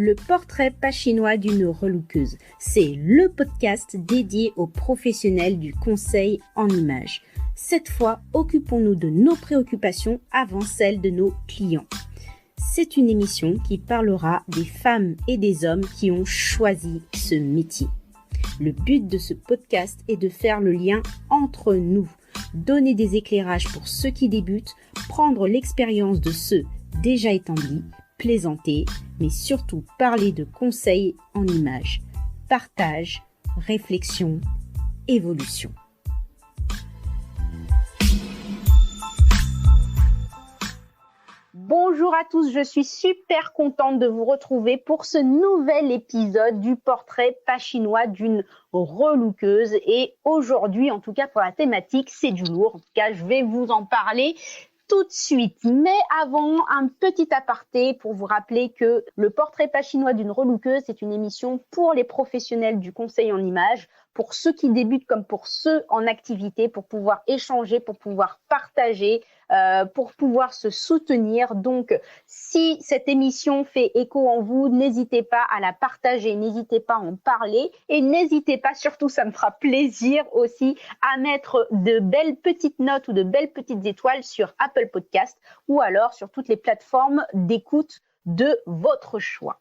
Le portrait pas chinois d'une relookeuse. C'est le podcast dédié aux professionnels du conseil en images. Cette fois, occupons-nous de nos préoccupations avant celles de nos clients. C'est une émission qui parlera des femmes et des hommes qui ont choisi ce métier. Le but de ce podcast est de faire le lien entre nous, donner des éclairages pour ceux qui débutent, prendre l'expérience de ceux déjà établis, plaisanter, mais surtout parler de conseils en images, partage, réflexion, évolution. Bonjour à tous, je suis super contente de vous retrouver pour ce nouvel épisode du portrait pas chinois d'une relookeuse. Et aujourd'hui, en tout cas pour la thématique, c'est du lourd. En tout cas, je vais vous en parler tout de suite. Mais avant, un petit aparté pour vous rappeler que le portrait pas chinois d'une relookeuse, c'est une émission pour les professionnels du conseil en images, pour ceux qui débutent comme pour ceux en activité, pour pouvoir échanger, pour pouvoir partager, pour pouvoir se soutenir. Donc, si cette émission fait écho en vous, n'hésitez pas à la partager, n'hésitez pas à en parler et n'hésitez pas, surtout ça me fera plaisir aussi, à mettre de belles petites notes ou de belles petites étoiles sur Apple Podcast ou alors sur toutes les plateformes d'écoute de votre choix.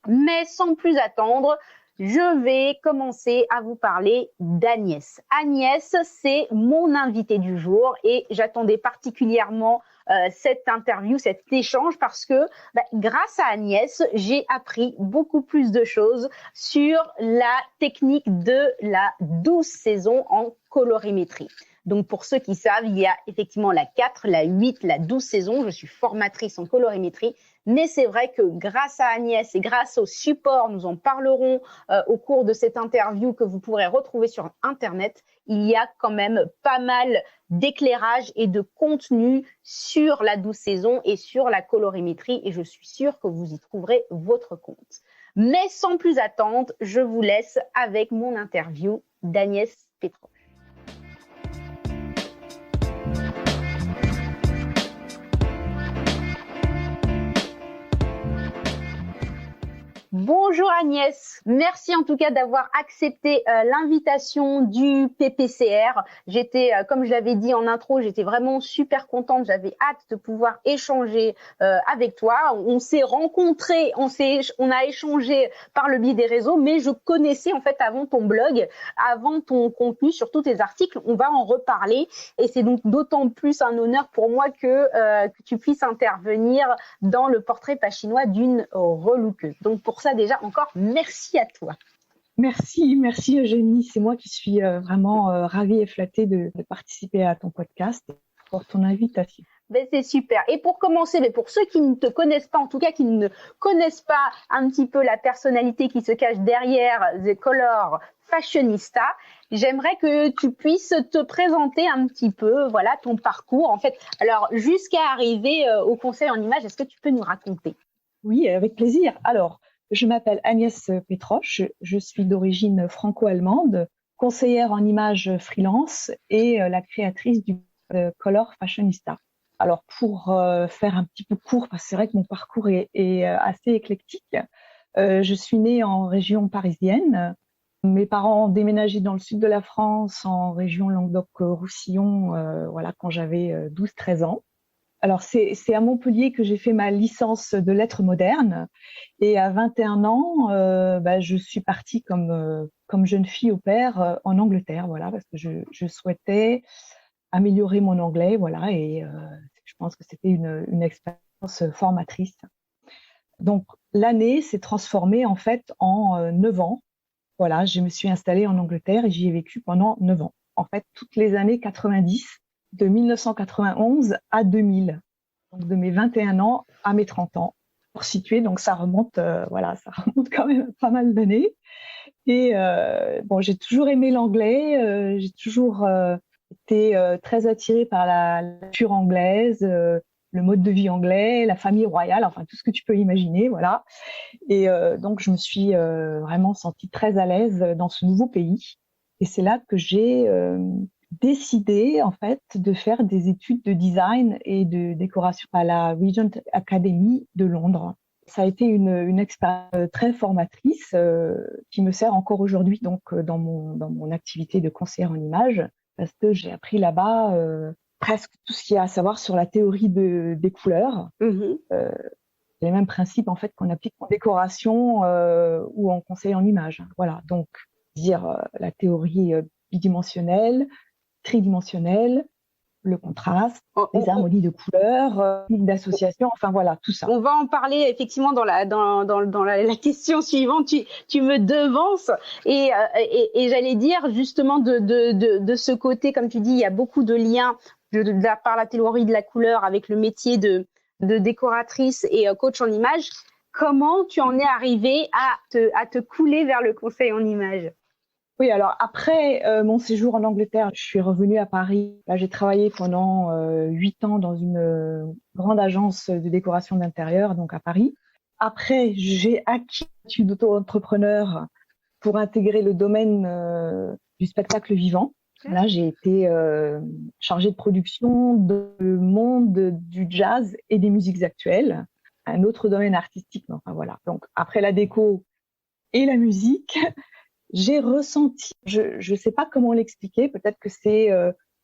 Mais sans plus attendre, je vais commencer à vous parler d'Agnès. Agnès, c'est mon invitée du jour et j'attendais particulièrement cette interview, cet échange parce que grâce à Agnès, j'ai appris beaucoup plus de choses sur la technique de la 12 saisons en colorimétrie. Donc, pour ceux qui savent, il y a effectivement la 4, la 8, la 12 saisons. Je suis formatrice en colorimétrie. Mais c'est vrai que grâce à Agnès et grâce au support, nous en parlerons au cours de cette interview que vous pourrez retrouver sur Internet, il y a quand même pas mal d'éclairage et de contenu sur la 12 saisons et sur la colorimétrie. Et je suis sûre que vous y trouverez votre compte. Mais sans plus attendre, je vous laisse avec mon interview d'Agnès Pétroche. Bonjour Agnès, merci en tout cas d'avoir accepté l'invitation du PPCR. J'étais, comme je l'avais dit en intro, j'étais vraiment super contente, j'avais hâte de pouvoir échanger avec toi. On s'est rencontrés, on a échangé par le biais des réseaux, mais je connaissais en fait avant ton blog, avant ton contenu sur tous tes articles. On va en reparler et c'est donc d'autant plus un honneur pour moi que tu puisses intervenir dans le portrait pas chinois d'une relookeuse. Donc pour ça déjà encore merci à toi. Merci Eugénie, c'est moi qui suis vraiment ravie et flattée de participer à ton podcast et pour ton invitation. C'est super. Et pour commencer, pour ceux qui ne te connaissent pas, en tout cas qui ne connaissent pas un petit peu la personnalité qui se cache derrière The Color Fashionista, j'aimerais que tu puisses te présenter un petit peu, voilà, ton parcours en fait. Alors jusqu'à arriver au conseil en images, est-ce que tu peux nous raconter? Oui, avec plaisir. Alors, je m'appelle Agnès Pétroche, je suis d'origine franco-allemande, conseillère en images freelance et la créatrice du Color Fashionista. Alors, pour faire un petit peu court, parce que c'est vrai que mon parcours est assez éclectique, je suis née en région parisienne. Mes parents ont déménagé dans le sud de la France, en région Languedoc-Roussillon, voilà, quand j'avais 12-13 ans. Alors, c'est à Montpellier que j'ai fait ma licence de lettres modernes. Et à 21 ans, je suis partie comme jeune fille au pair en Angleterre, voilà, parce que je souhaitais améliorer mon anglais, voilà, et je pense que c'était une expérience formatrice. Donc, l'année s'est transformée en fait en 9 ans. Voilà, je me suis installée en Angleterre et j'y ai vécu pendant 9 ans. En fait, toutes les années 90, de 1991 à 2000. Donc, de mes 21 ans à mes 30 ans. Pour situer, donc ça remonte quand même pas mal d'années. Et j'ai toujours aimé l'anglais, j'ai toujours été très attirée par la culture anglaise, le mode de vie anglais, la famille royale, enfin tout ce que tu peux imaginer, voilà. Et donc je me suis vraiment sentie très à l'aise dans ce nouveau pays. Et c'est là que j'ai décidé en fait de faire des études de design et de décoration à la Regent Academy de Londres. Ça a été une expérience très formatrice qui me sert encore aujourd'hui donc dans mon activité de conseillère en images, parce que j'ai appris là-bas presque tout ce qu'il y a à savoir sur la théorie des couleurs. Les mêmes principes en fait qu'on applique en décoration ou en conseil en images. Voilà, donc la théorie bidimensionnelle, tridimensionnelle, le contraste, les harmonies de couleurs, d'association, enfin voilà, tout ça. On va en parler effectivement dans la question suivante. Tu me devances et j'allais dire justement de ce côté, comme tu dis, il y a beaucoup de liens par la théorie de la couleur avec le métier de décoratrice et coach en image. Comment tu en es arrivée à te couler vers le conseil en image? Oui, alors après mon séjour en Angleterre, je suis revenue à Paris. Là, j'ai travaillé pendant 8 ans dans une grande agence de décoration d'intérieur, donc à Paris. Après, j'ai acquis une auto-entrepreneur pour intégrer le domaine du spectacle vivant. Là, j'ai été chargée de production dans le monde du jazz et des musiques actuelles, un autre domaine artistique. Enfin voilà. Donc après la déco et la musique, j'ai ressenti, je sais pas comment l'expliquer, peut-être que c'est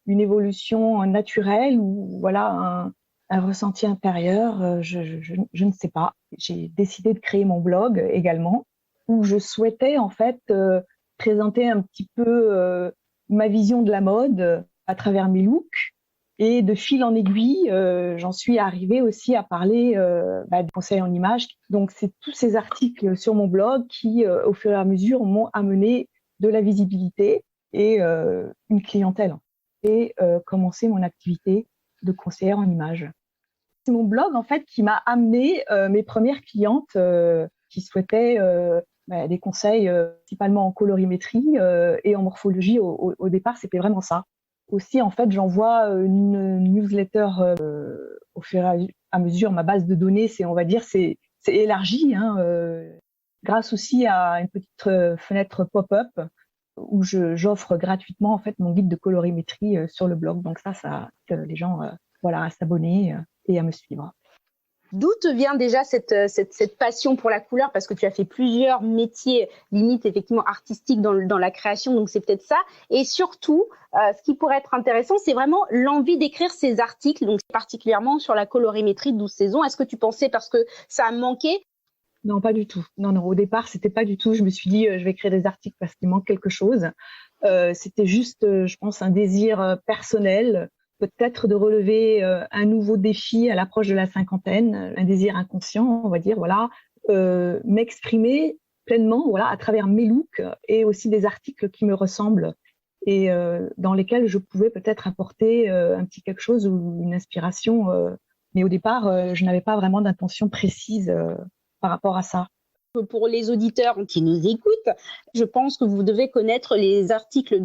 une évolution naturelle ou voilà un ressenti intérieur, je ne sais pas. J'ai décidé de créer mon blog également, où je souhaitais en fait présenter un petit peu ma vision de la mode à travers mes looks. Et de fil en aiguille, j'en suis arrivée aussi à parler des conseils en images. Donc, c'est tous ces articles sur mon blog qui, au fur et à mesure, m'ont amené de la visibilité et une clientèle. Et commencer mon activité de conseillère en images. C'est mon blog, en fait, qui m'a amené mes premières clientes qui souhaitaient des conseils principalement en colorimétrie et en morphologie. Au départ, c'était vraiment ça. Aussi, en fait, j'envoie une newsletter au fur et à mesure. Ma base de données, c'est élargi, grâce aussi à une petite fenêtre pop-up où j'offre gratuitement en fait mon guide de colorimétrie sur le blog. Donc ça invite les gens à s'abonner et à me suivre. D'où te vient déjà cette passion pour la couleur? Parce que tu as fait plusieurs métiers, limite effectivement artistiques dans la création, donc c'est peut-être ça. Et surtout, ce qui pourrait être intéressant, c'est vraiment l'envie d'écrire ces articles, donc particulièrement sur la colorimétrie de 12 saisons. Est-ce que tu pensais parce que ça a manqué? Non, pas du tout. Non, au départ, c'était pas du tout. Je me suis dit, je vais écrire des articles parce qu'il manque quelque chose. C'était juste, je pense, un désir personnel, peut-être de relever un nouveau défi à l'approche de la cinquantaine, un désir inconscient, on va dire, m'exprimer pleinement, à travers mes looks et aussi des articles qui me ressemblent et dans lesquels je pouvais peut-être apporter un petit quelque chose ou une inspiration. Mais au départ, je n'avais pas vraiment d'intention précise par rapport à ça. Pour les auditeurs qui nous écoutent, je pense que vous devez connaître les articles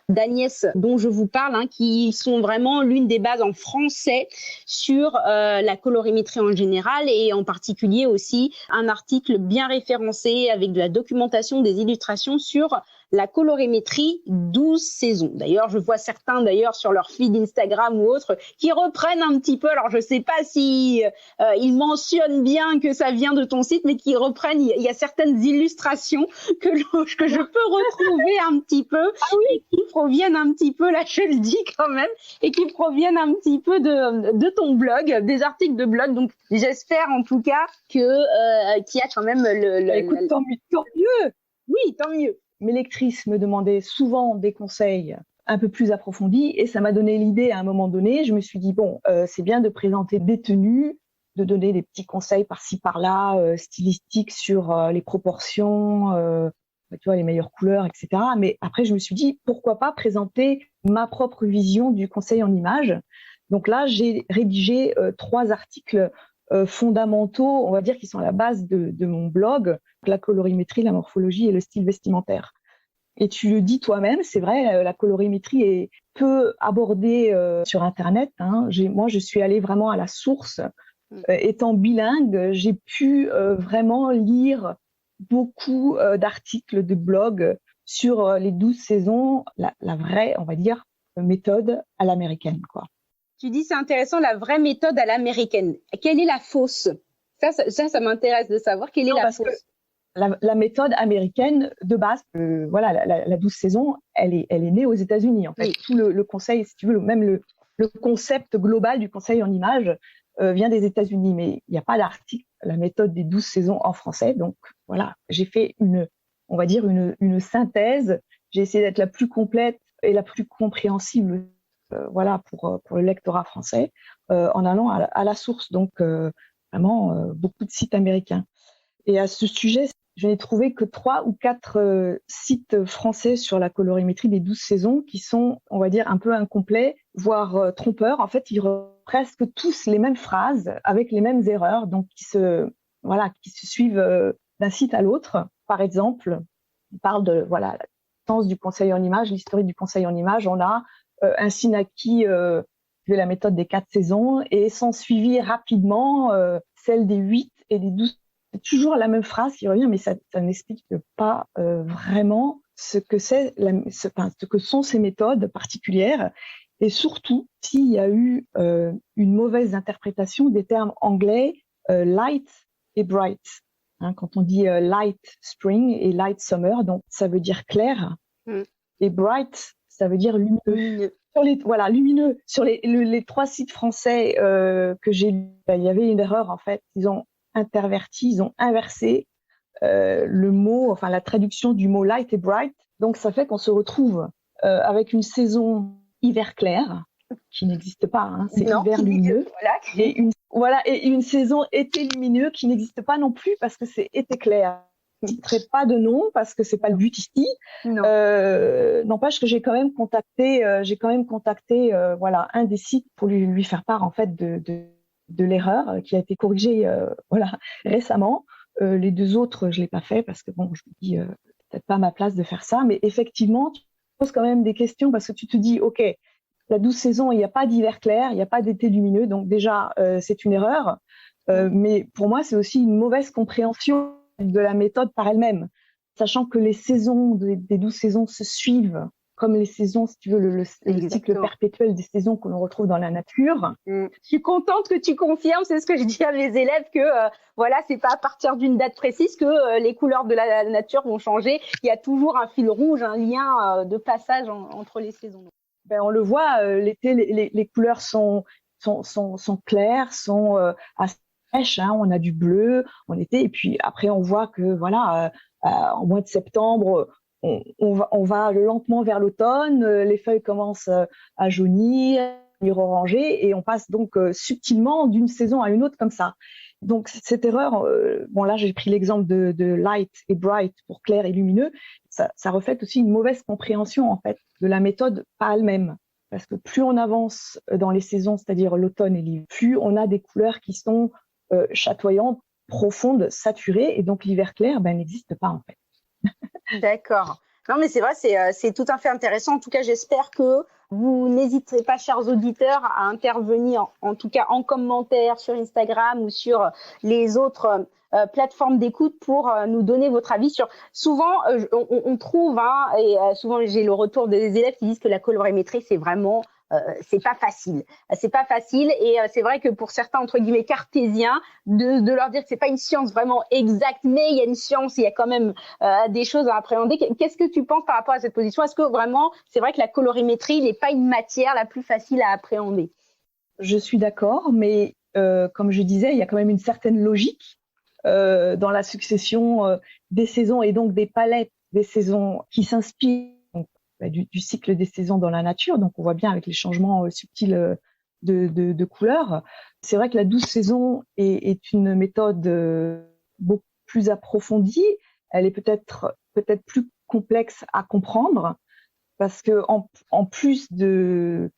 d'Agnès dont je vous parle, qui sont vraiment l'une des bases en français sur la colorimétrie en général et en particulier aussi un article bien référencé avec de la documentation, des illustrations sur la colorimétrie 12 saisons. D'ailleurs, je vois certains sur leur feed Instagram ou autre qui reprennent un petit peu. Alors, je sais pas si ils mentionnent bien que ça vient de ton site, mais qui reprennent. Il y a certaines illustrations que je peux retrouver un petit peu et qui proviennent un petit peu, là je le dis quand même, et qui proviennent un petit peu de ton blog, des articles de blog. Donc, j'espère en tout cas qu'il y a quand même Écoute, tant mieux. Oui, tant mieux. Mes lectrices me demandaient souvent des conseils un peu plus approfondis et ça m'a donné l'idée à un moment donné. Je me suis dit, c'est bien de présenter des tenues, de donner des petits conseils par-ci par-là, stylistiques sur les proportions, les meilleures couleurs, etc. Mais après, je me suis dit, pourquoi pas présenter ma propre vision du conseil en images. Donc là, j'ai rédigé 3 articles fondamentaux, on va dire, qui sont à la base de mon blog, la colorimétrie, la morphologie et le style vestimentaire. Et tu le dis toi-même, c'est vrai, la colorimétrie est peu abordée sur Internet. Moi, je suis allée vraiment à la source. Étant bilingue, j'ai pu vraiment lire beaucoup d'articles de blog sur les 12 saisons, la vraie, on va dire, méthode à l'américaine, quoi. Tu dis c'est intéressant, la vraie méthode à l'américaine. Quelle est la fausse? Ça m'intéresse de savoir quelle est la source. La méthode américaine de base, la 12 saisons, elle est née aux États-Unis. En fait, oui. Tout le conseil, si tu veux, même le concept global du conseil en images vient des États-Unis, mais il n'y a pas d'article, la méthode des 12 saisons en français. Donc voilà, j'ai fait une synthèse. J'ai essayé d'être la plus complète et la plus compréhensible, pour le lectorat français, en allant à la source. Donc vraiment beaucoup de sites américains. Et à ce sujet, je n'ai trouvé que 3 ou 4 sites français sur la colorimétrie des 12 saisons qui sont, on va dire, un peu incomplets, voire trompeurs. En fait, ils reprennent presque tous les mêmes phrases avec les mêmes erreurs, donc qui se suivent d'un site à l'autre. Par exemple, on parle de la sens du conseil en images, l'historique du conseil en images. On a ainsi naquit de la méthode des 4 saisons et s'en suivit rapidement celle des 8 et des 12. C'est toujours la même phrase qui revient, mais ça n'explique pas vraiment ce que sont ces méthodes particulières, et surtout s'il y a eu une mauvaise interprétation des termes anglais light et bright. Quand on dit light spring et light summer, donc ça veut dire clair, et bright, ça veut dire lumineux. Lumineux. Sur les 3 sites français que j'ai lus, il y avait une erreur en fait. Ils ont inversé le mot, la traduction du mot light et bright. Donc, ça fait qu'on se retrouve avec une saison hiver clair, qui n'existe pas, c'est hiver lumineux. Et une saison été lumineux qui n'existe pas non plus parce que c'est été clair. Je ne traite pas de nom parce que c'est pas le but ici. N'empêche que j'ai quand même contacté, un des sites pour lui faire part en fait de l'erreur qui a été corrigée récemment. Les 2 autres, je l'ai pas fait parce que je me dis peut-être pas à ma place de faire ça, mais effectivement, tu poses quand même des questions parce que tu te dis OK, la 12 saisons, il n'y a pas d'hiver clair, il n'y a pas d'été lumineux, donc déjà c'est une erreur. Mais pour moi, c'est aussi une mauvaise compréhension de la méthode par elle-même, sachant que les saisons des 12 saisons se suivent comme les saisons, si tu veux, le cycle perpétuel des saisons que l'on retrouve dans la nature. Je suis contente que tu confirmes, c'est ce que je dis à mes élèves, que c'est pas à partir d'une date précise que les couleurs de la nature vont changer. Il y a toujours un fil rouge, un lien de passage entre les saisons. On le voit, l'été, les couleurs sont claires, sont assez fraîches. On a du bleu en été, et puis après on voit que en mois de septembre, on va lentement vers l'automne, les feuilles commencent à jaunir, à devenir orangées, et on passe donc subtilement d'une saison à une autre comme ça. Donc cette erreur, là j'ai pris l'exemple de light et bright pour clair et lumineux, ça reflète aussi une mauvaise compréhension en fait de la méthode par elle-même. Parce que plus on avance dans les saisons, c'est-à-dire l'automne et l'hiver, plus on a des couleurs qui sont chatoyantes, profondes, saturées, et donc l'hiver clair n'existe pas en fait. D'accord. Non, mais c'est vrai, c'est tout à fait intéressant. En tout cas, j'espère que vous n'hésiterez pas, chers auditeurs, à intervenir, en tout cas en commentaire sur Instagram ou sur les autres plateformes d'écoute pour nous donner votre avis sur. Souvent, on trouve, et souvent j'ai le retour des élèves qui disent que la colorimétrie, c'est vraiment c'est pas facile. C'est pas facile, et c'est vrai que pour certains entre guillemets cartésiens, de leur dire que c'est pas une science vraiment exacte, mais il y a une science, il y a quand même des choses à appréhender. Qu'est-ce que tu penses par rapport à cette position? Est-ce que vraiment c'est vrai que la colorimétrie n'est pas une matière la plus facile à appréhender? Je suis d'accord, mais comme je disais, il y a quand même une certaine logique dans la succession des saisons, et donc des palettes des saisons qui s'inspirent du cycle des saisons dans la nature. Donc on voit bien avec les changements subtils de couleurs. C'est vrai que la 12 saisons est une méthode beaucoup plus approfondie. Elle est peut-être plus complexe à comprendre, parce que en plus du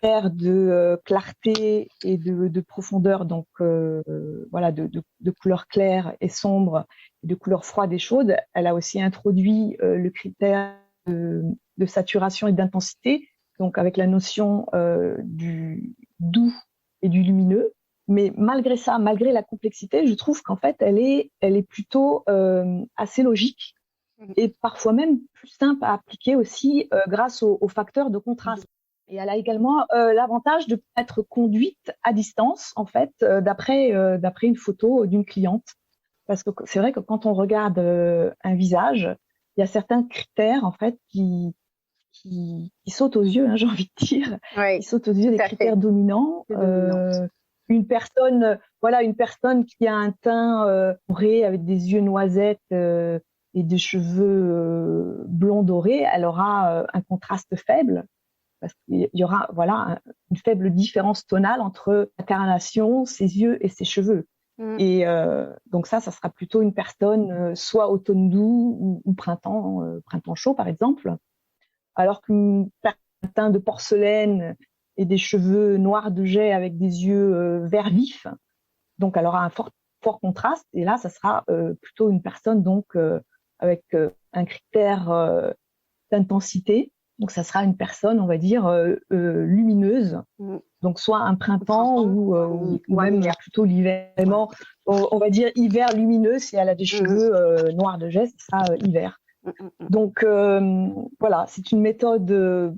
de clarté et de profondeur, donc de couleurs claires et sombres, de couleurs froides et chaudes, elle a aussi introduit le critère de saturation et d'intensité, donc avec la notion du doux et du lumineux. Mais malgré ça, malgré la complexité, je trouve qu'en fait elle est plutôt assez logique, et parfois même plus simple à appliquer aussi grâce aux facteurs de contraste. Et elle a également l'avantage de être conduite à distance, en fait, d'après une photo d'une cliente. Parce que c'est vrai que quand on regarde un visage, il y a certains critères, en fait, qui sautent aux yeux, hein, j'ai envie de dire. Oui, Qui sautent aux yeux, des critères dominants. Une personne qui a un teint doré avec des yeux noisettes et des cheveux blonds dorés, elle aura un contraste faible parce qu'il y aura une faible différence tonale entre la carnation, ses yeux et ses cheveux. Et donc ça sera plutôt une personne soit automne doux ou printemps chaud par exemple, alors qu'une personne teint de porcelaine et des cheveux noirs de jais avec des yeux vert vif, donc elle aura un fort contraste. Et là, ça sera plutôt une personne donc avec un critère d'intensité. Donc ça sera une personne, on va dire, lumineuse. Donc soit un printemps ou même plutôt l'hiver. Vraiment, on va dire hiver lumineux. Si elle a des cheveux noirs de jais, ce sera hiver. Donc voilà, c'est une méthode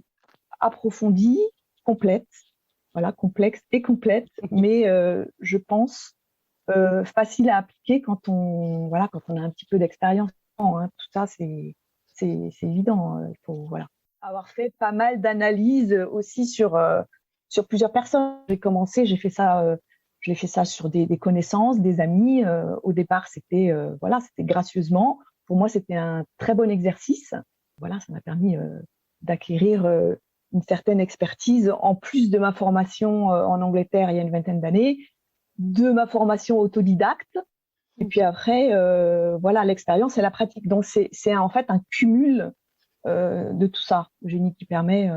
approfondie, complète, complexe et complète, mais je pense facile à appliquer quand on a un petit peu d'expérience. Hein. Tout ça, c'est évident. Il faut avoir fait pas mal d'analyses aussi sur plusieurs personnes. J'ai fait ça sur des connaissances, des amis. Au départ, c'était gracieusement. Pour moi, c'était un très bon exercice. Voilà, ça m'a permis d'acquérir une certaine expertise en plus de ma formation en Angleterre il y a une vingtaine d'années, de ma formation autodidacte. Et puis après, l'expérience et la pratique. Donc, c'est en fait un cumul de tout ça, le génie qui permet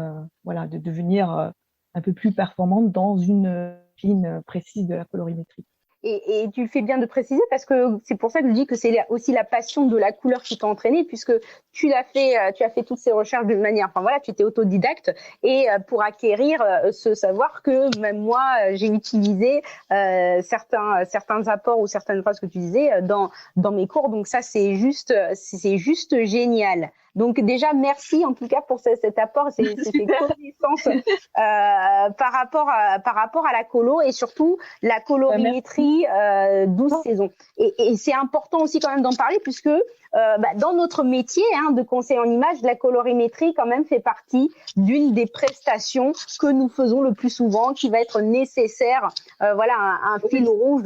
de devenir un peu plus performante dans une discipline précise de la colorimétrie. Et tu fais bien de préciser parce que c'est pour ça que je dis que c'est aussi la passion de la couleur qui t'a entraîné, puisque tu as fait toutes ces recherches de manière, tu étais autodidacte et pour acquérir ce savoir que même moi j'ai utilisé certains apports ou certaines phrases que tu disais dans mes cours. Donc ça c'est juste génial. Donc déjà merci en tout cas pour cet apport, ces connaissances par rapport à la colo et surtout la colorimétrie 12 saisons. Et c'est important aussi quand même d'en parler puisque dans notre métier de conseil en images, la colorimétrie quand même fait partie d'une des prestations que nous faisons le plus souvent, qui va être nécessaire. Un fil rouge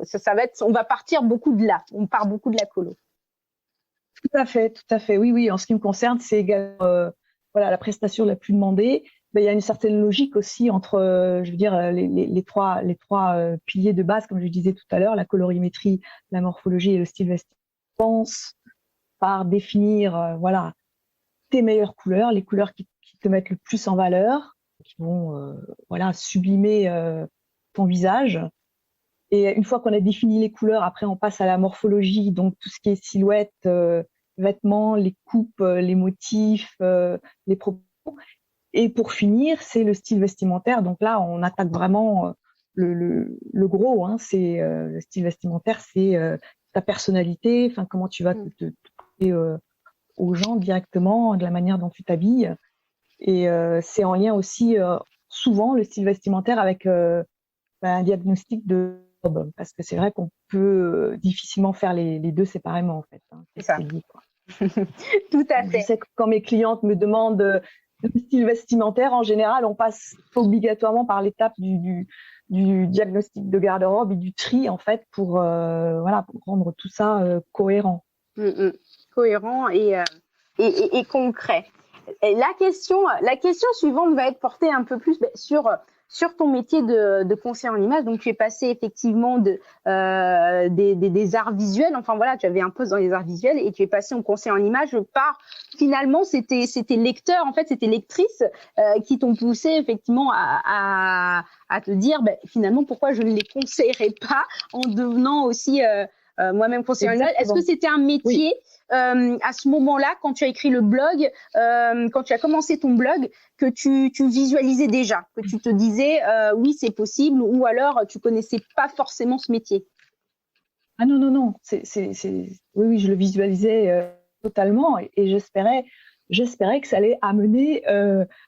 ça va être. On va partir beaucoup de là. On part beaucoup de la colo. Tout à fait. Oui. En ce qui me concerne, c'est également la prestation la plus demandée. Mais il y a une certaine logique aussi entre, les trois piliers de base, comme je disais tout à l'heure, la colorimétrie, la morphologie et le style vestimentaire. Je pense par définir, tes meilleures couleurs, les couleurs qui te mettent le plus en valeur, qui vont, sublimer ton visage. Et une fois qu'on a défini les couleurs, après on passe à la morphologie, donc tout ce qui est silhouette, vêtements, les coupes, les motifs, les propos. Et pour finir, c'est le style vestimentaire. Donc là, on attaque vraiment le gros. Hein. C'est le style vestimentaire, c'est ta personnalité, comment tu vas te parler aux gens directement, de la manière dont tu t'habilles. Et c'est en lien aussi souvent le style vestimentaire avec un diagnostic de robe, parce que c'est vrai qu'on peut difficilement faire les deux séparément en fait. Hein. C'est ça. Lié, quoi. Tout à fait. Je sais que quand mes clientes me demandent le style vestimentaire, en général, on passe obligatoirement par l'étape du diagnostic de garde-robe et du tri en fait pour rendre tout ça cohérent. Cohérent et concret. Et la question suivante va être portée un peu plus sur ton métier de conseiller en images. Donc tu es passé effectivement des arts visuels, tu avais un poste dans les arts visuels et tu es passé en conseiller en images par finalement c'était lecteurs, en fait c'était lectrices qui t'ont poussé effectivement à te dire finalement pourquoi je ne les conseillerais pas en devenant aussi moi-même conseiller en images. Est-ce que c'était un métier à ce moment-là, quand tu as écrit le blog, quand tu as commencé ton blog, que tu visualisais déjà, que tu te disais oui c'est possible, ou alors tu connaissais pas forcément ce métier? Ah non, oui, je le visualisais totalement et j'espérais j'espérais que ça allait amener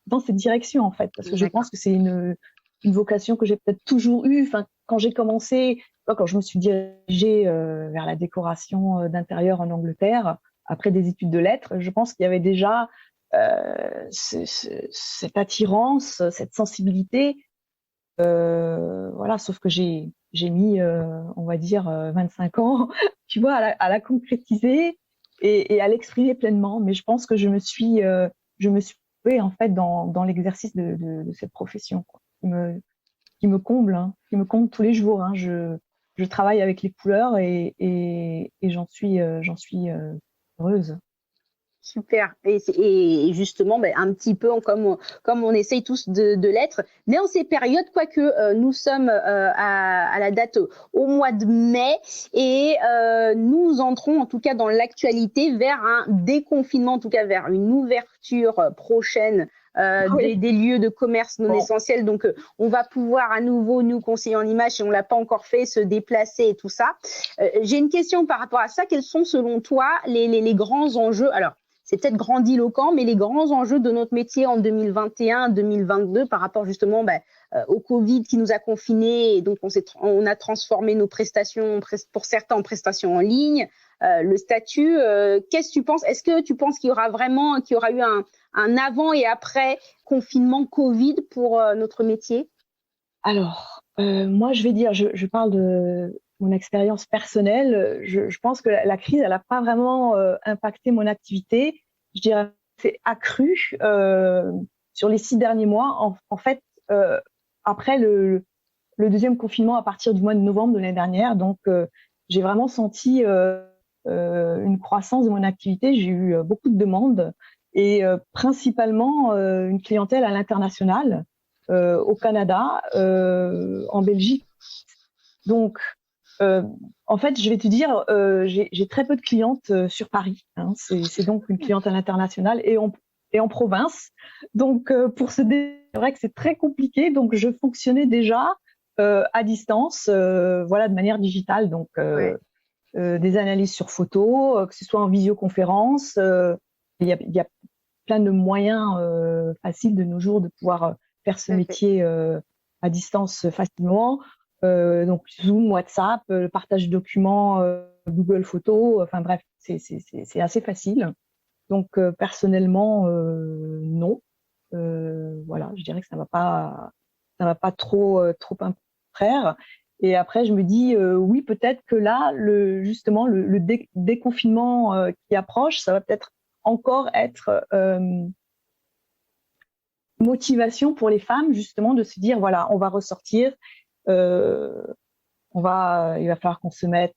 dans cette direction en fait, parce que je pense que c'est une vocation que j'ai peut-être toujours eue. Enfin, quand j'ai commencé, quand je me suis dirigée vers la décoration d'intérieur en Angleterre après des études de lettres, je pense qu'il y avait déjà cette attirance, cette sensibilité. Voilà, sauf que j'ai mis, on va dire, 25 ans, tu vois, à la concrétiser et à l'exprimer pleinement. Mais je pense que je me suis trouvée en fait dans l'exercice de cette profession, quoi, qui me comble, hein, qui me comble tous les jours. Hein. Je travaille avec les couleurs et j'en suis heureuse. Super. Et justement, ben, un petit peu comme on essaye tous de l'être. Mais en ces périodes, quoique nous sommes à la date au mois de mai et nous entrons en tout cas dans l'actualité vers un déconfinement, en tout cas vers une ouverture prochaine Oui. des lieux de commerce non essentiels. Donc, on va pouvoir à nouveau, nous, conseiller en images, si on ne l'a pas encore fait, se déplacer et tout ça. J'ai une question par rapport à ça. Quels sont, selon toi, les grands enjeux? Alors, c'est peut-être grandiloquent, mais les grands enjeux de notre métier en 2021-2022 par rapport justement au Covid qui nous a confinés et donc on a transformé nos prestations pour certains en prestations en ligne, le statut. Qu'est-ce que tu penses? Est-ce que tu penses qu'il y aura eu un avant et après confinement Covid pour notre métier? Alors, moi, je vais dire, je parle de mon expérience personnelle. Je pense que la crise, elle n'a pas vraiment impacté mon activité. Je dirais que c'est accru sur les 6 derniers mois. En fait, après le deuxième confinement à partir du mois de novembre de l'année dernière, donc j'ai vraiment senti une croissance de mon activité. J'ai eu beaucoup de demandes et principalement une clientèle à l'international. Au Canada, en Belgique. Donc, en fait, je vais te dire, j'ai très peu de clientes sur Paris. Hein. C'est donc une cliente à l'international et en province. Donc, c'est vrai que c'est très compliqué. Donc, je fonctionnais déjà à distance, voilà, de manière digitale. Donc, des analyses sur photo, que ce soit en visioconférence. Il y a plein de moyens faciles de nos jours de pouvoir faire ce métier à distance facilement. Donc Zoom, WhatsApp, le partage de documents, Google Photos, enfin bref, c'est assez facile. Donc personnellement, non. Voilà, je dirais que ça va pas trop frère. Et après, je me dis, oui, peut-être que là, justement, le déconfinement qui approche, ça va peut-être encore être motivation pour les femmes justement de se dire voilà, on va ressortir, il va falloir qu'on se mette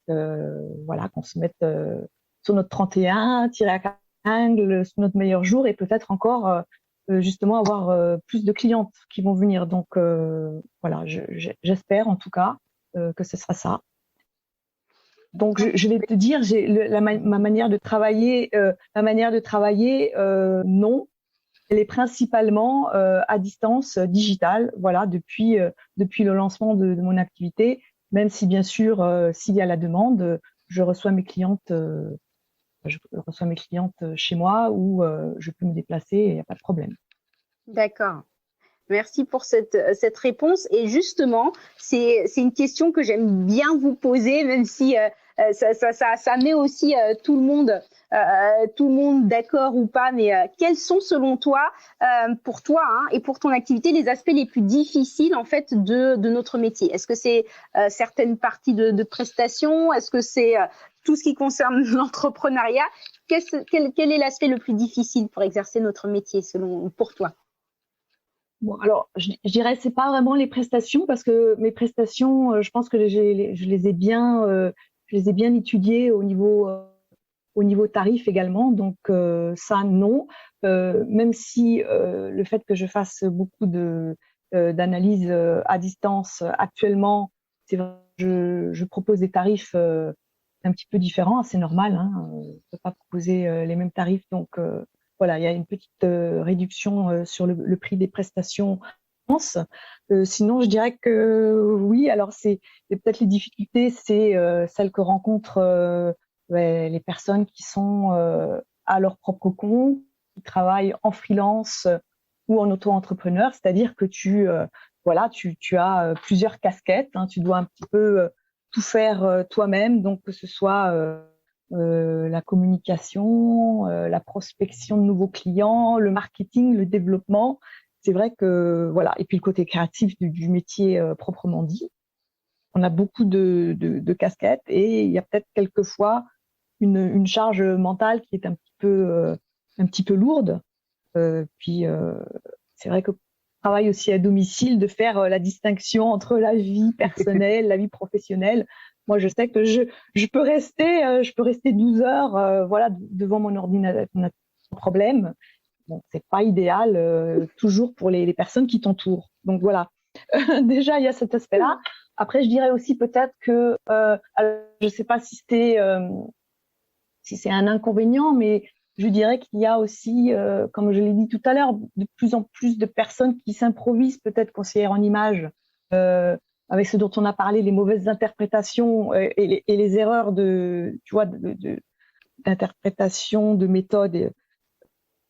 sur notre 31, tirer à épingle sur notre meilleur jour et peut-être encore justement avoir plus de clientes qui vont venir. Donc voilà, j'espère en tout cas que ce sera ça. Donc je vais te dire, ma manière de travailler, non. Elle est principalement à distance digitale, voilà, depuis le lancement de mon activité. Même si bien sûr, s'il y a la demande, je reçois mes clientes chez moi ou je peux me déplacer, il n'y a pas de problème. D'accord. Merci pour cette réponse. Et justement, c'est une question que j'aime bien vous poser, même si ça met aussi tout le monde d'accord ou pas. Mais quels sont selon toi, pour toi hein, et pour ton activité, les aspects les plus difficiles en fait de notre métier? Est-ce que c'est certaines parties de prestations? Est-ce que c'est tout ce qui concerne l'entrepreneuriat? Quel est l'aspect le plus difficile pour exercer notre métier pour toi? Bon, alors, je dirais c'est pas vraiment les prestations parce que mes prestations, je pense que je les ai bien étudiées au niveau tarif également. Donc ça, non. Même si le fait que je fasse beaucoup d'analyses à distance actuellement, c'est vrai, je propose des tarifs un petit peu différents, c'est normal. Hein, on ne peut pas proposer les mêmes tarifs, donc voilà, il y a une petite réduction sur le prix des prestations en France. Sinon, je dirais que oui, alors c'est peut-être les difficultés, c'est celles que rencontrent les personnes qui sont à leur propre compte, qui travaillent en freelance ou en auto-entrepreneur, c'est-à-dire que tu as plusieurs casquettes, hein, tu dois un petit peu tout faire toi-même, donc que ce soit la communication, la prospection de nouveaux clients, le marketing, le développement. C'est vrai que voilà, et puis le côté créatif du métier proprement dit. On a beaucoup de casquettes et il y a peut-être quelquefois une charge mentale qui est un petit peu lourde. Puis c'est vrai que travaille aussi à domicile, de faire la distinction entre la vie personnelle, la vie professionnelle. Moi, je sais que je peux rester 12 heures, devant mon ordinateur, sans problème. Bon, c'est pas idéal toujours pour les personnes qui t'entourent. Donc voilà. Déjà, il y a cet aspect-là. Après, je dirais aussi peut-être que, je sais pas si c'est un inconvénient, mais je dirais qu'il y a aussi, comme je l'ai dit tout à l'heure, de plus en plus de personnes qui s'improvisent peut-être conseillères en images, avec ce dont on a parlé, les mauvaises interprétations et les erreurs d'interprétation, de méthode,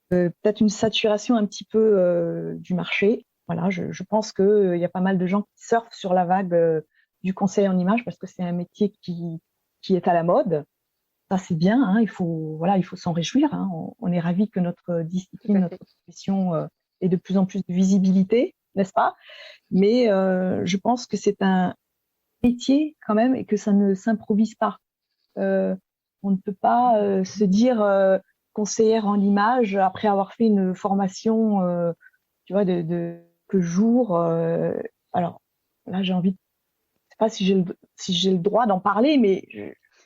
peut-être une saturation un petit peu du marché. Voilà, je pense qu'il y a pas mal de gens qui surfent sur la vague du conseil en images parce que c'est un métier qui est à la mode. Ça, c'est bien, hein, il faut s'en réjouir. Hein. On est ravis que notre discipline, notre profession ait de plus en plus de visibilité, n'est-ce pas? Mais je pense que c'est un métier quand même et que ça ne s'improvise pas. On ne peut pas se dire conseillère en image après avoir fait une formation, de quelques jours. Alors là, j'ai envie, je sais pas si j'ai le droit d'en parler, mais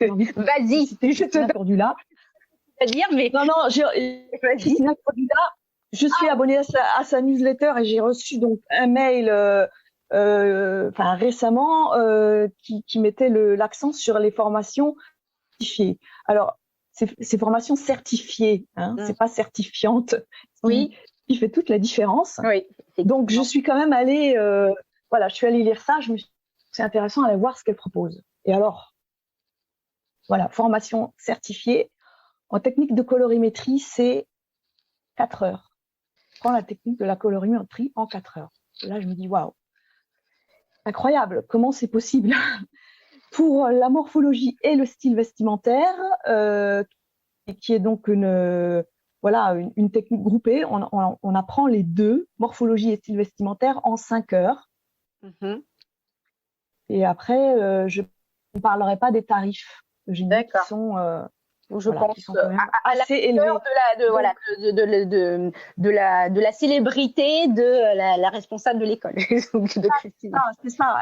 Vas-y, je te donne là. C'est-à-dire, mais non, Christina Cordula, je suis abonnée à sa newsletter et j'ai reçu donc un mail récemment qui mettait l'accent sur les formations certifiées. Alors, ces formations certifiées, hein, c'est pas certifiante, qui fait toute la différence. Oui. Donc, je suis quand même allée, je suis allée lire ça. C'est intéressant d'aller voir ce qu'elle propose. Et alors, voilà, formation certifiée. En technique de colorimétrie, c'est 4 heures. Je prends la technique de la colorimétrie en 4 heures. Et là, je me dis, waouh, incroyable, comment c'est possible? Pour la morphologie et le style vestimentaire, qui est donc une technique groupée, on apprend les deux, morphologie et style vestimentaire, en 5 heures. Mm-hmm. Et après, je ne parlerai pas des tarifs qui sont je pense qui sont quand même assez élevés. De la célébrité de la responsable de l'école. C'est ça.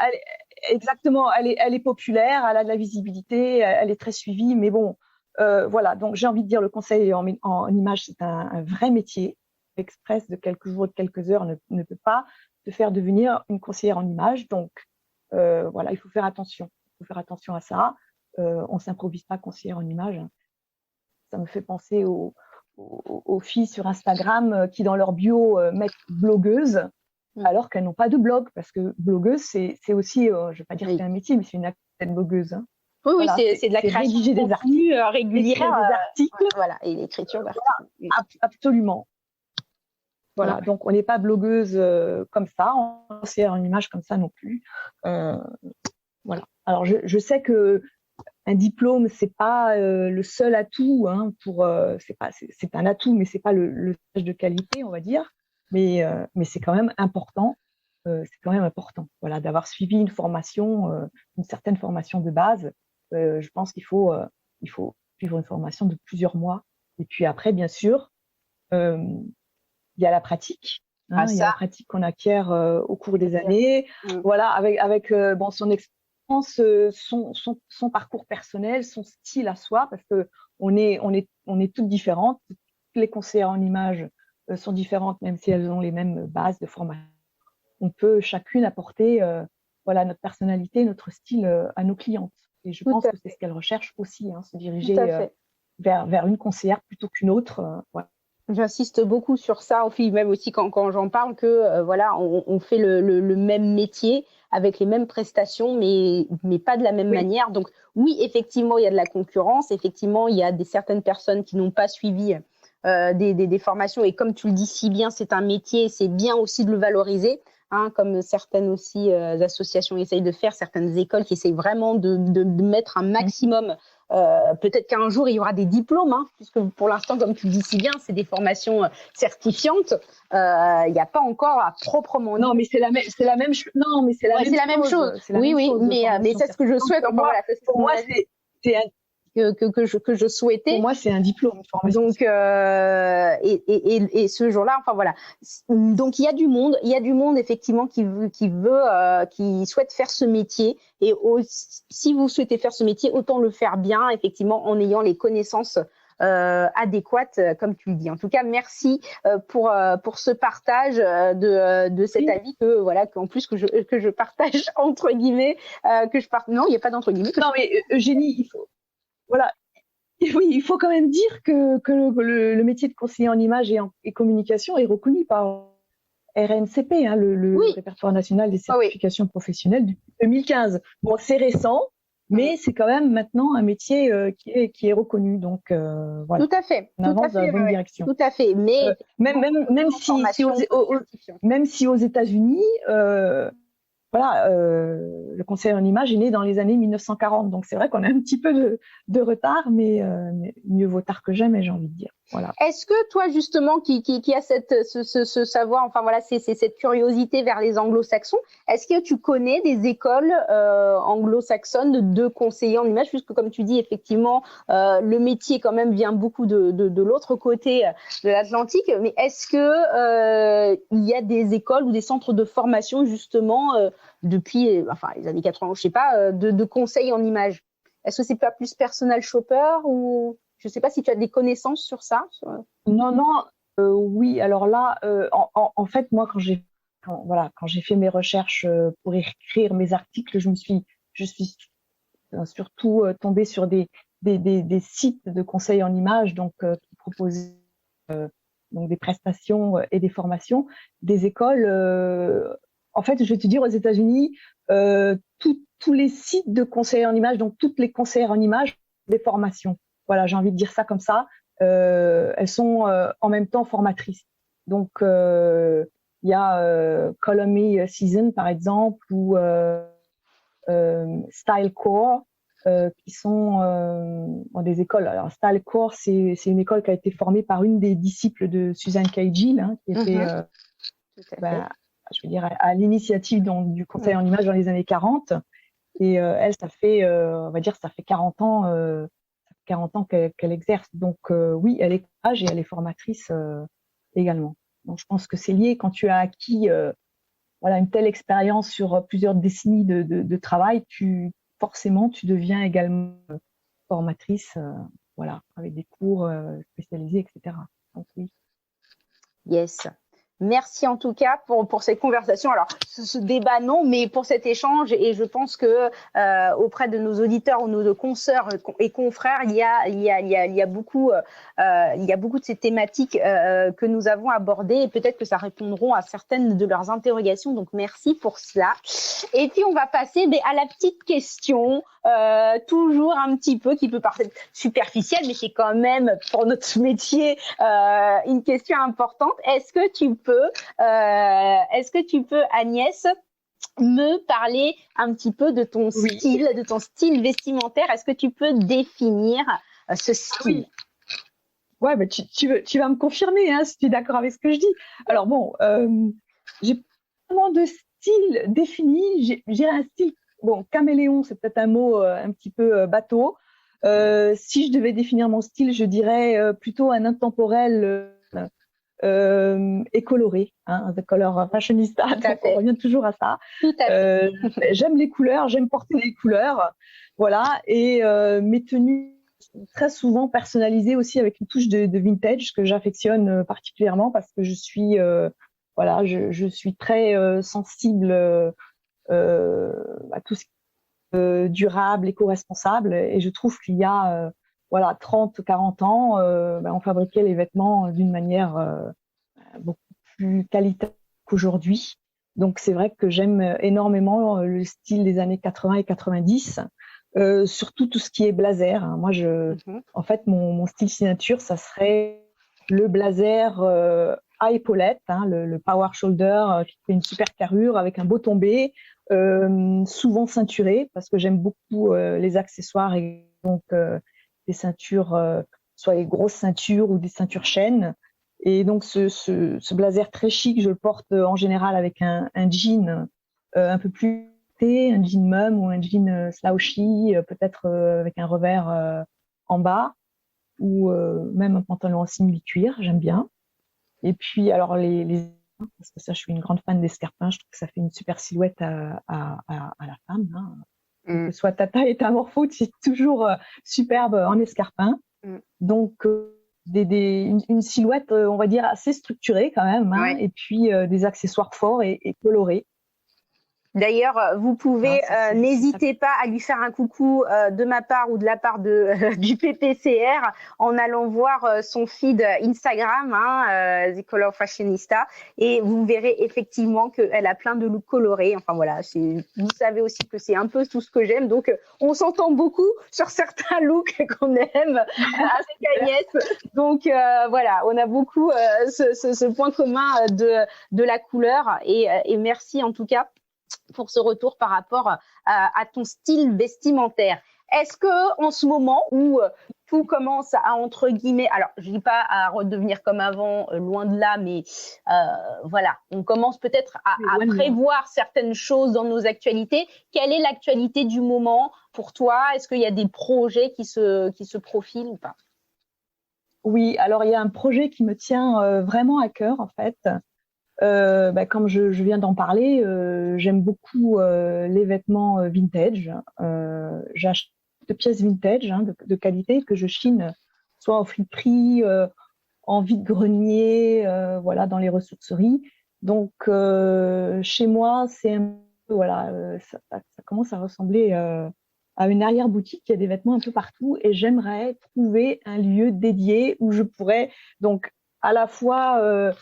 Exactement. Elle est populaire, elle a de la visibilité, elle est très suivie. Mais bon, voilà. Donc j'ai envie de dire, le conseil en image, c'est un vrai métier. L'express de quelques jours, de quelques heures ne peut pas te faire devenir une conseillère en image. Donc il faut faire attention. Il faut faire attention à ça. On s'improvise pas conseillère en image. Ça me fait penser aux filles sur Instagram qui, dans leur bio, mettent blogueuse, alors qu'elles n'ont pas de blog, parce que blogueuse, c'est aussi, je ne vais pas dire que c'est un métier, mais c'est une activité blogueuse. Hein. Oui, c'est de la création rédiger des articles régulière, des articles. Voilà, et l'écriture d'articles. Absolument. Voilà, donc on n'est pas blogueuse comme ça, on est en image comme ça non plus. Voilà. Alors je sais que un diplôme, c'est pas le seul atout, hein, c'est un atout, mais c'est pas le stage de qualité, on va dire. Mais c'est quand même important. Voilà, d'avoir suivi une formation, une certaine formation de base. Je pense qu'il faut suivre une formation de plusieurs mois. Et puis après, bien sûr, il y a la pratique. Hein, il y a la pratique qu'on acquiert au cours des années. Voilà, avec son expérience, son parcours personnel, son style à soi, parce que on est toutes différentes. Toutes les conseillères en images sont différentes, même si elles ont les mêmes bases de formation. On peut chacune apporter notre personnalité, notre style à nos clientes. Et je pense que c'est ce qu'elles recherchent aussi, hein, se diriger vers une conseillère plutôt qu'une autre. Voilà. J'insiste beaucoup sur ça, même aussi quand j'en parle, que on fait le même métier avec les mêmes prestations, mais pas de la même manière. Donc oui, effectivement, il y a de la concurrence. Effectivement, il y a certaines personnes qui n'ont pas suivi des formations. Et comme tu le dis si bien, c'est un métier, c'est bien aussi de le valoriser. Comme certaines aussi associations essayent de faire, certaines écoles qui essayent vraiment de mettre un maximum. Peut-être qu'un jour il y aura des diplômes, puisque pour l'instant, comme tu le dis si bien, c'est des formations certifiantes. Il n'y a pas encore à proprement dire. Non, mais c'est la même chose. Non, mais c'est la même chose. Oui, mais c'est ce que je souhaite. Pour moi, c'est que je souhaitais. Pour moi, c'est un diplôme. Donc, et ce jour-là, enfin voilà. Donc, il y a du monde effectivement qui souhaite faire ce métier. Et si vous souhaitez faire ce métier, autant le faire bien, effectivement, en ayant les connaissances adéquates, comme tu le dis. En tout cas, merci pour ce partage de cet avis qu'en plus que je partage entre guillemets, non, il n'y a pas d'entre guillemets. Non, mais Eugénie, il faut. Voilà. Oui, il faut quand même dire que le métier de conseiller en images et communication est reconnu par RNCP, le répertoire national des certifications professionnelles depuis 2015. Bon, c'est récent, mais c'est quand même maintenant un métier qui est reconnu. Donc voilà. Tout à fait. On avance dans la bonne direction. Tout à fait. Mais même si aux États-Unis, voilà, le conseiller en images est né dans les années 1940, donc c'est vrai qu'on a un petit peu de retard, mais mieux vaut tard que jamais, j'ai envie de dire. Voilà. Est-ce que toi justement, qui a ce savoir, enfin voilà, c'est cette curiosité vers les Anglo-Saxons, est-ce que tu connais des écoles anglo-saxonnes de conseillers en images, puisque comme tu dis effectivement, le métier quand même vient beaucoup de l'autre côté de l'Atlantique, mais est-ce que il y a des écoles ou des centres de formation justement depuis les années 80, je sais pas, de conseils en images? Est-ce que c'est pas plus personal shopper ou je sais pas si tu as des connaissances sur ça? Non, oui. Alors là, en fait, moi, quand j'ai fait mes recherches pour écrire mes articles, je suis surtout tombée sur des sites de conseils en images, donc qui proposaient donc des prestations et des formations, des écoles. En fait, je vais te dire, aux États-Unis, tous les sites de conseillers en images, donc toutes les conseillères en images, des formations. Voilà, j'ai envie de dire ça comme ça. Elles sont en même temps formatrices. Donc, il y a Color Me Season, par exemple, ou StyleCore, qui sont des écoles. Alors, StyleCore, c'est une école qui a été formée par une des disciples de Suzanne Cahill, qui était, je veux dire, à l'initiative du conseil en images dans les années 40. Et elle, ça fait, on va dire, ça fait 40 ans. 40 ans qu'elle exerce. Donc oui, elle est coach et elle est formatrice également. Donc je pense que c'est lié. Quand tu as acquis une telle expérience sur plusieurs décennies de travail, forcément tu deviens également formatrice, avec des cours spécialisés, etc. Donc oui. Yes. Merci en tout cas pour cette conversation. Alors ce débat non, mais pour cet échange, et je pense que auprès de nos auditeurs ou nos consoeurs et confrères, il y a beaucoup de ces thématiques que nous avons abordées, et peut-être que ça répondront à certaines de leurs interrogations. Donc merci pour cela. Et puis on va passer à la petite question, toujours un petit peu qui peut paraître superficielle, mais c'est quand même pour notre métier une question importante. Est-ce que tu peux, Agnès, me parler un petit peu de ton style vestimentaire? Est-ce que tu peux définir ce style? Ouais, mais tu vas me confirmer, si tu es d'accord avec ce que je dis. Alors bon, j'ai pas vraiment de style défini. J'ai un style, caméléon, c'est peut-être un mot un petit peu bateau. Si je devais définir mon style, je dirais plutôt un intemporel et coloré, The Color Fashionista. Donc on revient toujours à ça. Tout à fait. J'aime les couleurs, j'aime porter les couleurs, voilà. Et mes tenues sont très souvent personnalisées aussi avec une touche de vintage que j'affectionne particulièrement parce que je suis très sensible à tout ce qui est durable, éco-responsable, et je trouve qu'il y a 30, 40 ans, on fabriquait les vêtements d'une manière beaucoup plus qualitative qu'aujourd'hui. Donc, c'est vrai que j'aime énormément le style des années 80 et 90, surtout tout ce qui est blazer. Moi, en fait, mon style signature, ça serait le blazer à épaulettes, hein, le power shoulder qui fait une super carrure avec un beau tombé, souvent ceinturé parce que j'aime beaucoup les accessoires et donc des ceintures, soit les grosses ceintures ou des ceintures chaînes. Et donc ce blazer très chic, je le porte en général avec un jean un peu plus un jean mum ou un jean slouchy, peut-être avec un revers en bas ou même un pantalon en simili-cuir, j'aime bien. Et puis, alors, parce que ça, je suis une grande fan d'escarpins, je trouve que ça fait une super silhouette à la femme. Hein. Que soit ta taille et ta morpho, c'est toujours superbe en escarpin. Donc, une silhouette, on va dire, assez structurée quand même, hein, et puis des accessoires forts et colorés. D'ailleurs, vous pouvez, n'hésitez pas à lui faire un coucou de ma part ou de la part du PPCR en allant voir son feed Instagram, hein, The Color Fashionista, et vous verrez effectivement qu'elle a plein de looks colorés. Enfin voilà, vous savez aussi que c'est un peu tout ce que j'aime, donc on s'entend beaucoup sur certains looks qu'on aime avec Agnès. Donc voilà, on a beaucoup ce point commun de la couleur, et merci en tout cas pour ce retour par rapport à ton style vestimentaire. Est-ce que en ce moment où tout commence à, entre guillemets, alors je dis pas à redevenir comme avant, loin de là, mais voilà, on commence peut-être à prévoir certaines choses dans nos actualités. Quelle est l'actualité du moment pour toi? Est-ce qu'il y a des projets qui se profilent ou pas? Oui, alors il y a un projet qui me tient vraiment à cœur en fait. Comme je viens d'en parler, j'aime beaucoup les vêtements vintage. J'achète des pièces vintage, hein, de qualité que je chine soit en friperie, en vide-grenier, voilà, dans les ressourceries. Donc chez moi, c'est voilà, ça commence à ressembler à une arrière-boutique. Il y a des vêtements un peu partout et j'aimerais trouver un lieu dédié où je pourrais donc à la fois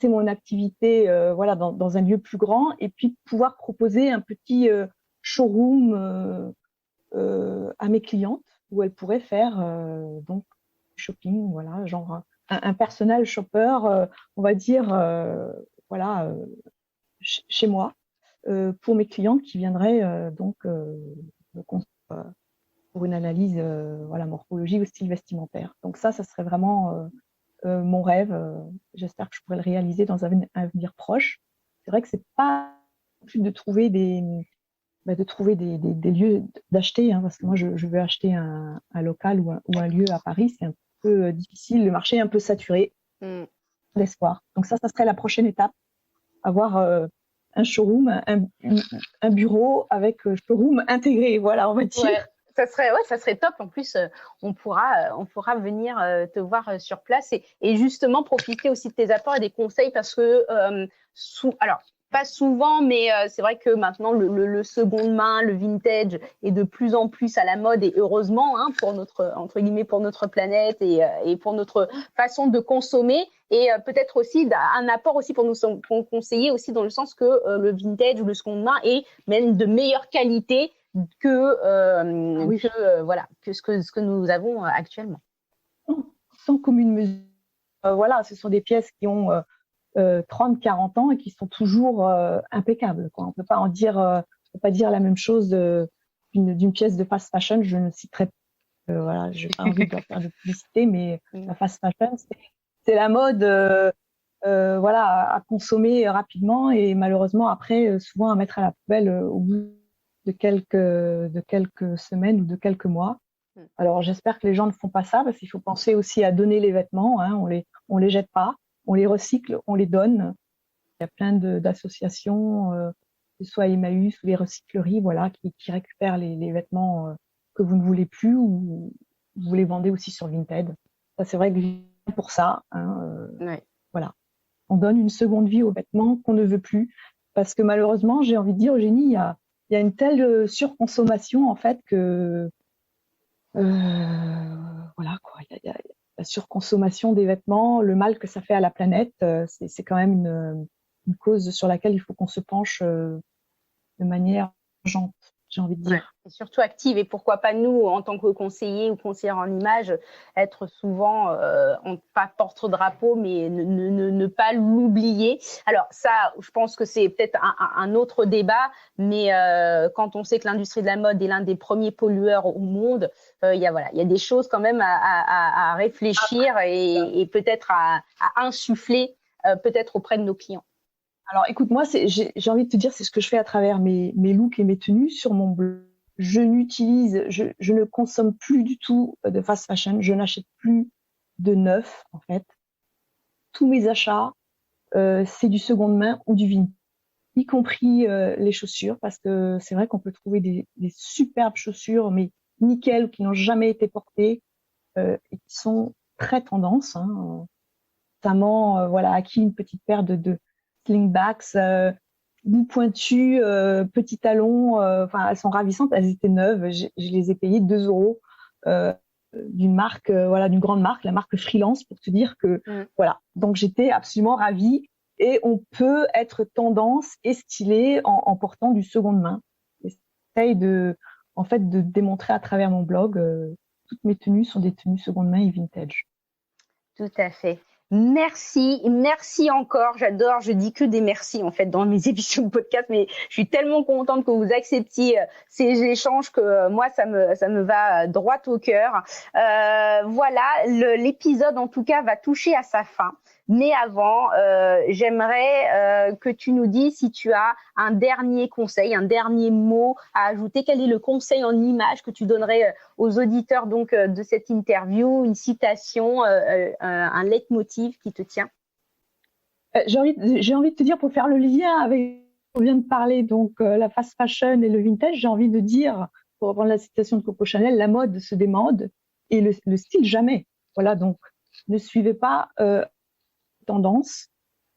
c'est mon activité voilà dans un lieu plus grand et puis pouvoir proposer un petit showroom à mes clientes où elles pourraient faire donc shopping, voilà, genre un personal shopper, on va dire voilà chez moi pour mes clientes qui viendraient donc pour une analyse voilà morphologie ou style vestimentaire. Donc ça serait vraiment mon rêve. J'espère que je pourrai le réaliser dans un avenir proche. C'est vrai que c'est pas plus de trouver des lieux d'acheter, hein, parce que moi je veux acheter un local ou un lieu à Paris, c'est un peu difficile, le marché est un peu saturé d'espoir. Donc ça serait la prochaine étape, avoir un showroom, un bureau avec showroom intégré, voilà, on va dire. Ouais. Ça serait top. En plus, on pourra venir te voir sur place et justement profiter aussi de tes apports et des conseils parce que alors pas souvent, mais c'est vrai que maintenant le seconde main, le vintage est de plus en plus à la mode et heureusement hein, pour notre entre guillemets pour notre planète et pour notre façon de consommer et peut-être aussi un apport aussi pour nous conseiller aussi dans le sens que le vintage ou le seconde main est même de meilleure qualité que ce que nous avons actuellement. Sans commune mesure. Voilà, ce sont des pièces qui ont 30, 40 ans et qui sont toujours impeccables, quoi. On peut pas dire la même chose d'une pièce de fast fashion. Je ne citerai pas, voilà, j'ai pas envie de faire de publicité, mais la fast fashion, c'est la mode, voilà, à consommer rapidement et malheureusement après, souvent à mettre à la poubelle au bout de quelques semaines ou de quelques mois. Alors j'espère que les gens ne font pas ça parce qu'il faut penser aussi à donner les vêtements, hein, on les jette pas, on les recycle, on les donne. Il y a plein d'associations, que ce soit Emmaüs ou les recycleries, voilà, qui récupèrent les vêtements que vous ne voulez plus ou vous les vendez aussi sur Vinted. Ça c'est vrai que pour ça, hein, voilà, on donne une seconde vie aux vêtements qu'on ne veut plus parce que malheureusement, j'ai envie de dire, Eugénie, il y a une telle surconsommation en fait que voilà quoi, il y a la surconsommation des vêtements, le mal que ça fait à la planète, c'est quand même une cause sur laquelle il faut qu'on se penche de manière urgente, j'ai envie de dire. Et surtout active, et pourquoi pas nous, en tant que conseillers ou conseillères en images, être souvent, pas porte-drapeau, mais ne pas l'oublier. Alors ça, je pense que c'est peut-être un autre débat, mais quand on sait que l'industrie de la mode est l'un des premiers pollueurs au monde, il y a des choses quand même à réfléchir et peut-être à insuffler peut-être auprès de nos clients. Alors écoute, moi, j'ai envie de te dire, c'est ce que je fais à travers mes looks et mes tenues sur mon blog. Je ne consomme plus du tout de fast fashion. Je n'achète plus de neuf, en fait. Tous mes achats, c'est du seconde main ou du vintage, y compris les chaussures, parce que c'est vrai qu'on peut trouver des superbes chaussures, mais nickel, qui n'ont jamais été portées et qui sont très tendance. Notamment, voilà, acquis une petite paire de slingbacks, bout pointu, petits talons, enfin elles sont ravissantes, elles étaient neuves, je les ai payées 2 euros d'une marque, voilà, d'une grande marque, la marque Freelance, pour te dire que voilà. Donc j'étais absolument ravie et on peut être tendance et stylé en portant du seconde main. J'essaye de démontrer à travers mon blog, toutes mes tenues sont des tenues seconde main et vintage. Tout à fait. Merci encore. J'adore, je dis que des merci en fait dans mes émissions de podcast, mais je suis tellement contente que vous acceptiez ces échanges que moi ça me va droit au cœur. Voilà, l'épisode en tout cas va toucher à sa fin. Mais avant, j'aimerais que tu nous dises si tu as un dernier conseil, un dernier mot à ajouter. Quel est le conseil en image que tu donnerais aux auditeurs donc de cette interview, une citation, un leitmotiv qui te tient? J'ai envie de te dire, pour faire le lien avec on vient de parler, donc la fast fashion et le vintage, j'ai envie de dire, pour reprendre la citation de Coco Chanel, la mode se démode et le style jamais. Voilà, donc ne suivez pas tendance.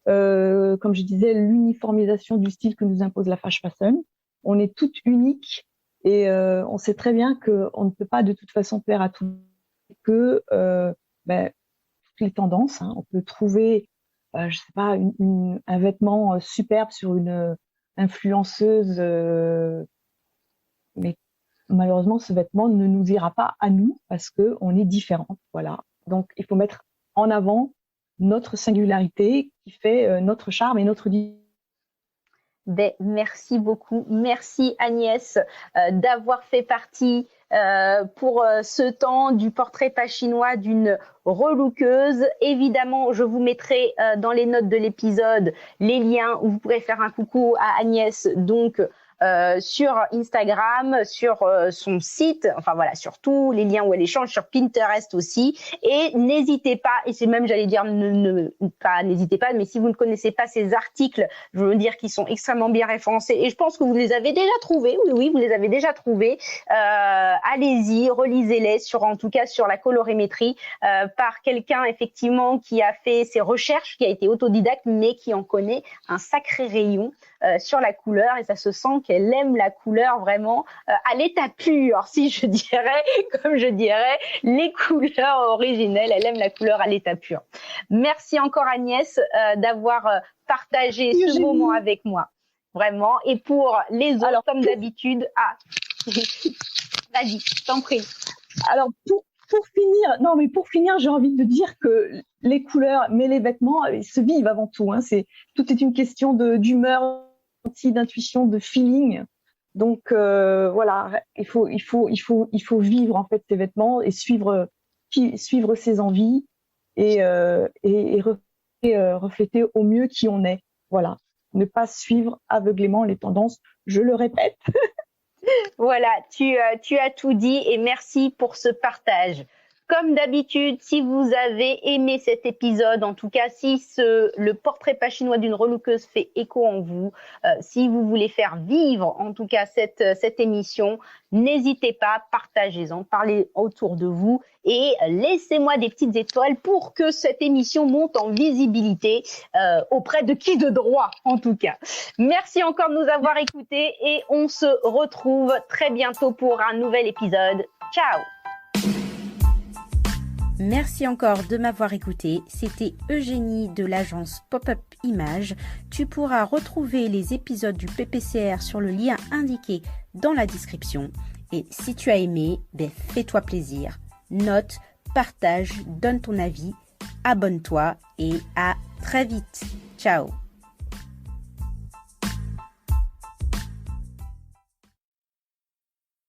Comme je disais, l'uniformisation du style que nous impose la fast fashion. On est toutes uniques et on sait très bien qu'on ne peut pas de toute façon plaire à tout, que toutes les tendances. On peut trouver, je sais pas, un vêtement superbe sur une influenceuse, mais malheureusement ce vêtement ne nous ira pas à nous parce que on est différentes. Voilà. Donc il faut mettre en avant notre singularité qui fait notre charme et notre merci beaucoup. Merci Agnès d'avoir fait partie pour ce temps du portrait pas chinois d'une relookeuse. Évidemment, je vous mettrai dans les notes de l'épisode les liens où vous pourrez faire un coucou à Agnès, donc sur Instagram, sur son site, enfin voilà, sur tous les liens où elle échange, sur Pinterest aussi. Et n'hésitez pas, et c'est même, j'allais dire, n'hésitez pas, mais si vous ne connaissez pas ces articles, je veux dire qu'ils sont extrêmement bien référencés, et je pense que vous les avez déjà trouvés, oui, vous les avez déjà trouvés. Allez-y, relisez-les en tout cas sur la colorimétrie, par quelqu'un effectivement qui a fait ses recherches, qui a été autodidacte, mais qui en connaît un sacré rayon sur la couleur, et ça se sent qu'elle aime la couleur vraiment à l'état pur, si je dirais, comme je dirais, les couleurs originelles. Elle aime la couleur à l'état pur. Merci encore Agnès d'avoir partagé ce moment avec moi, vraiment. Et pour les autres, alors, comme d'habitude, vas-y, je t'en prie. Alors pour finir, j'ai envie de dire que les couleurs, mais les vêtements, ils se vivent avant tout. Tout est une question d'humeur, d'intuition, de feeling. Donc voilà, il faut vivre en fait ces vêtements et suivre ses envies et refléter au mieux qui on est. Voilà, ne pas suivre aveuglément les tendances. Je le répète. Voilà, tu as tout dit et merci pour ce partage. Comme d'habitude, si vous avez aimé cet épisode, en tout cas si le portrait pas chinois d'une relookeuse fait écho en vous, si vous voulez faire vivre en tout cas cette émission, n'hésitez pas, partagez-en, parlez autour de vous et laissez-moi des petites étoiles pour que cette émission monte en visibilité auprès de qui de droit en tout cas. Merci encore de nous avoir écoutés et on se retrouve très bientôt pour un nouvel épisode. Ciao! Merci encore de m'avoir écouté. C'était Eugénie de l'agence Pop-up Images. Tu pourras retrouver les épisodes du PPCR sur le lien indiqué dans la description. Et si tu as aimé, fais-toi plaisir. Note, partage, donne ton avis, abonne-toi et à très vite. Ciao.